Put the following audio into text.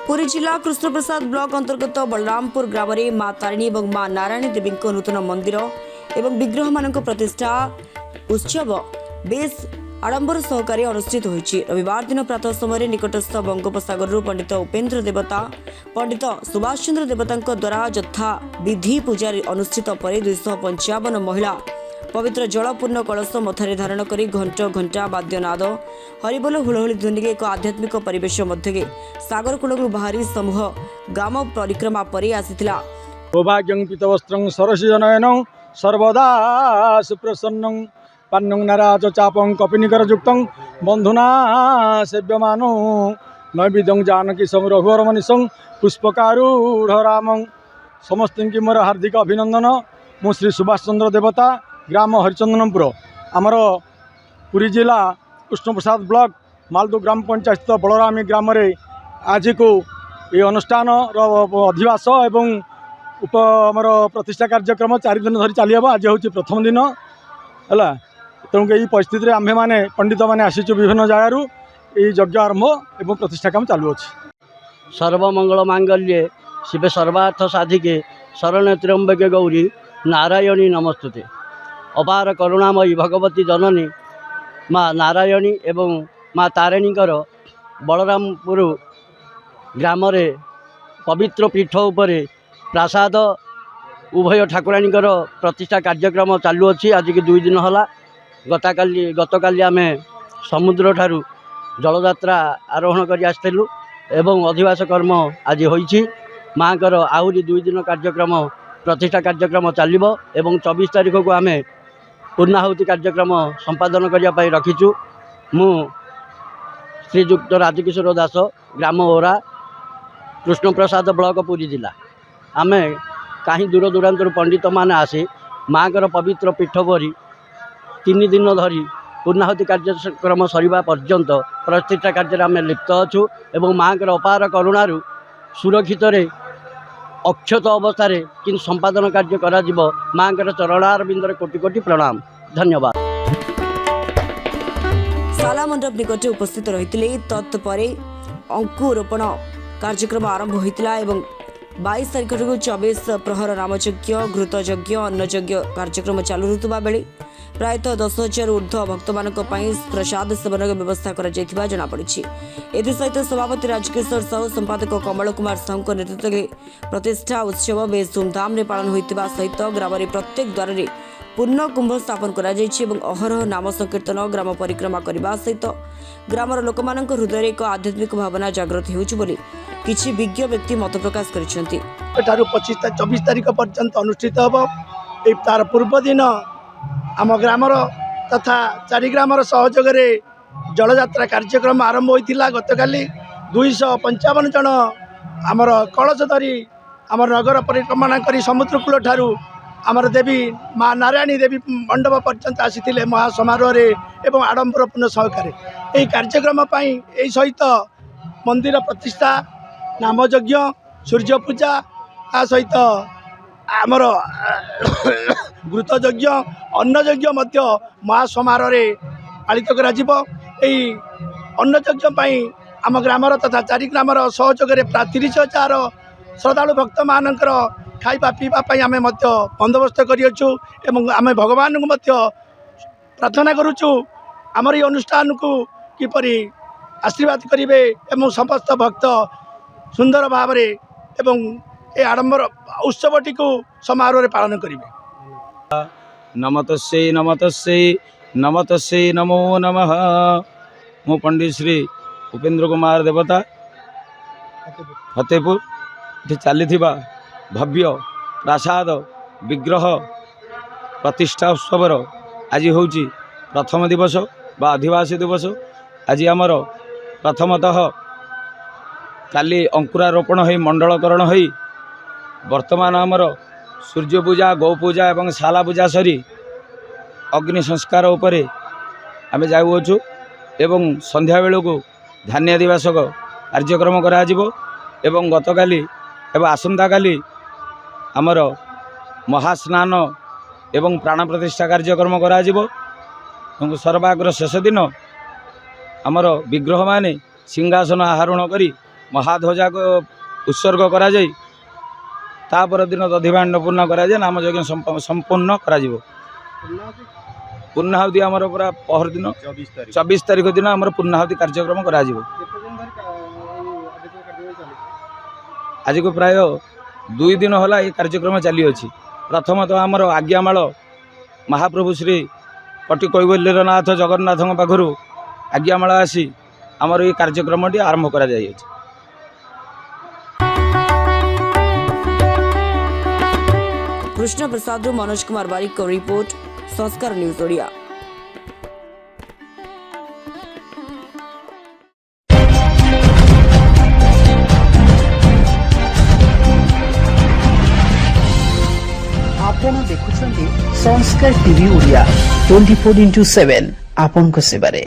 पुरी जिला कृष्णप्रसाद ब्लॉक अंतर्गत बलरामपुर ग्राम में मां तारिणी और मां नारायणी देवी नूतन मंदिर एवं विग्रह मान प्रतिष्ठा उत्सव बेस आडंबर सहकारी अनुष्ठित होईछि। रविवार दिन प्रातः समय निकटस्थ बंगोपसागर पंडित उपेन्द्र देवता पंडित सुभाष चंद्र देवता द्वारा यथा विधि पूजा अनुष्ठित पर 255 महिला पवित्र जलपूर्ण कलश मथारे धारण करी घंट घंटा वाद्यनाद हरिबोल हुलहुली ध्वनि एक आध्यात्मिक परिवेश मध्य सागर कूल बाहरी समूह ग्राम परिक्रमा पर आसीथिला। सौभाग्यं पीतवस्त्रं सरसिजनयनं सर्वदा सुप्रसन्नं पान्नं नाराज चापं कपिनिकरयुक्तं बन्धुना सेव्यमानो नैवेद्यं जानकी सं रघुवरमनिशं पुष्पकारूढ़ रामं। समस्तिंकी मोर हार्दिक अभिनंदन। मु श्री सुभाष चंद्र देवता ग्राम हरिचंदनपुर आमर पुरी जिला कृष्णप्रसाद ब्लॉक मालदू ग्राम पंचायत बलरामी ग्राम रे आज को ये अनुष्ठान अधिवास एवं उप आमर प्रतिष्ठा कार्यक्रम 4 दिन धरी चली आज हूँ प्रथम दिन है। तेणुक यही परिस्थिति आम्भे मैंने पंडित मैंने आसीचु विभिन्न जगार यज्ञ आरंभ एवं प्रतिष्ठा काम चालू अच्छे। सर्वमंगल मांगल्ये शिवे सर्वार्थ साधिके शरण्ये त्र्यंबके गौरी नारायणी नमस्तुते। अपार करुणामयी भगवती जननी माँ नारायणी एवं माँ तारिणीकर बलरामपुर ग्राम रे पवित्र पीठ उपरे प्रसाद उभय ठाकुराणीकर प्रतिष्ठा कार्यक्रम चालू अच्छी। आज की 2 दिन है गतकाली आम समुद्र ठारू जलयात्रा आरोहण कर आसलु एवं अधिवास कर्म आज होईछि। माँ कर आहरी 2 दिन कार्यक्रम प्रतिष्ठा कार्यक्रम चलिबो एवं 24 तारीख को आम पूर्णाहुति कार्यक्रम संपादन करने रखीचु। मु श्रीजुक्त राजकिशोर दास ग्राम ओरा कृष्णप्रसाद ब्लॉक पुरी जिला आम कहीं दूर दूरांतर पंडित माने आसी माँ कर पवित्र पीठ परी 3 दिन धरी पूर्णाहुति कार्यक्रम सरिबा पर्यंत प्रतिष्ठा कार्य आम लिप्त अच्छु एवं माँ कर अपार करुणारू सुरक्षित अक्षत अवस्था कि संपादन कार्य करा जिवो। माँ के चरणारविंदर कोटि कोटि प्रणाम धन्यवाद। साला मंडप निकटे उपस्थित रही तत्परे अंकुरोपण कार्यक्रम आरंभ होता एवं 22 तारीख 24 प्रहर नामयज्ञ घृतयज्ञ अन्नयज्ञ कार्यक्रम चालू रुतबा बेले प्रायतः 10,000 ऊर्ध्व भक्त मानक प्रसाद सेवन व्यवस्था जनापड़ी। एसहित सभापति राजकिशोर साहू संपादक कमल कुमार साहू नेतृत्व में प्रतिष्ठा उत्सव बेस धूमधाम पालन होता सहित ग्राम प्रत्येक द्वार में पूर्ण कुंभ स्थापन कर अहरह नाम संकीर्तन ग्राम परिक्रमा करने सहित ग्रामर लोक हृदय एक आध्यात्मिक भावना जागृत होगी किछि विज्ञ व्यक्ति मत प्रकाश करिसेंति। 24 तारीख पर्यंत अनुष्ठित हम। तार पूर्व दिन आम ग्रामर तथा 4 ग्रामर सहयोग जलयात्रा कार्यक्रम आरंभ होता। गतकाली 255 जन आमर कलश धरी आमर नगर परिक्रमा कर समुद्र कूल ठारू आमर देवी माँ नारायणी देवी मंडप पर्यंत आसी महासमारोह एवं आडंबरपूर्ण सहकार यही कार्यक्रम सहित मंदिर प्रतिष्ठा नामयज्ञ सूर्य पूजा आ सहित आमर घृतयज्ञ अन्नयज्ञ महासमारोह पालित कर अन्नयज्ञ आम ग्रामर तथा 4 ग्रामर सहयोग प्राय 30,000 श्रद्धालु भक्त मानकर खाइबा पीवाई आम बंदोबस्त करूँ एवं आम भगवान को प्रार्थना करुचु आमर ये अनुष्ठान को किपरि आशीर्वाद करेंगे एवं समस्त भक्त सुंदर भाव एवं ए आडंबर उत्सवटी को समारोह पालन करेंगे। नमतस्यै नमतस्यै नमतस्यै नमो नमः। मु पंडित श्री उपेन्द्र कुमार देवता फतेहपुर ये चली भव्य प्रसाद विग्रह प्रतिष्ठा उत्सवर आज हूँ प्रथम दिवस बा अधिवासी दिवस। आज आमर प्रथमतः काली अंकुरारोपण हो मंडलकरण हो वर्तमान आमर सूर्य पूजा गौ पूजा एवं शाला पूजा सरी अग्नि संस्कार उपरे आम जाऊँ एवं संध्या बेलू धान्य दिवस कार्यक्रम करा एवं गतकाली एवं आसंता काली आमर महास्नान एवं प्राण प्रतिष्ठा कार्यक्रम करा सर्वाग्र शेष दिन आमर विग्रह माने सिंहासन आहरण करी ମହାଧ୍ୱଜା ଉତ୍ସର୍ଗ କରାଯାଇ ତାପର ଦିନ ଦଧିଭାଣ୍ଡ ପୂର୍ଣ୍ଣ କରାଯାଇ ନାମଯଜ୍ଞ ସମ୍ପୂର୍ଣ୍ଣ କରାଯିବ। ପୂର୍ଣ୍ଣାହୁତି ଆମର ପୁରା ପହରଦିନ 24 ତାରିଖ ଦିନ ଆମର ପୂର୍ଣ୍ଣାହୁତି କାର୍ଯ୍ୟକ୍ରମ କରାଯିବ। ଆଜିକୁ ପ୍ରାୟ 2 ଦିନ ହେଲା এই କାର୍ଯ୍ୟକ୍ରମ ଚାଲିଅଛି। ପ୍ରଥମତଃ ଆମର ଆଜ୍ଞାମାଳ ମହାପ୍ରଭୁ ଶ୍ରୀ କଟି କୈବଲ୍ୟନାଥ ଜଗନ୍ନାଥଙ୍କ ପାଖରୁ ଆଜ୍ଞାମାଳ ଆସି ଆମର এই କାର୍ଯ୍ୟକ୍ରମଟି ଆରମ୍ଭ କରାଯାଇଅଛି। कृष्ण प्रसाद मनोज कुमार बारिक को रिपोर्ट संस्कार न्यूज ओडिया। आपण देखुछन्ती संस्कार टीवी ओडिया 24x7 आपनको सेवारे।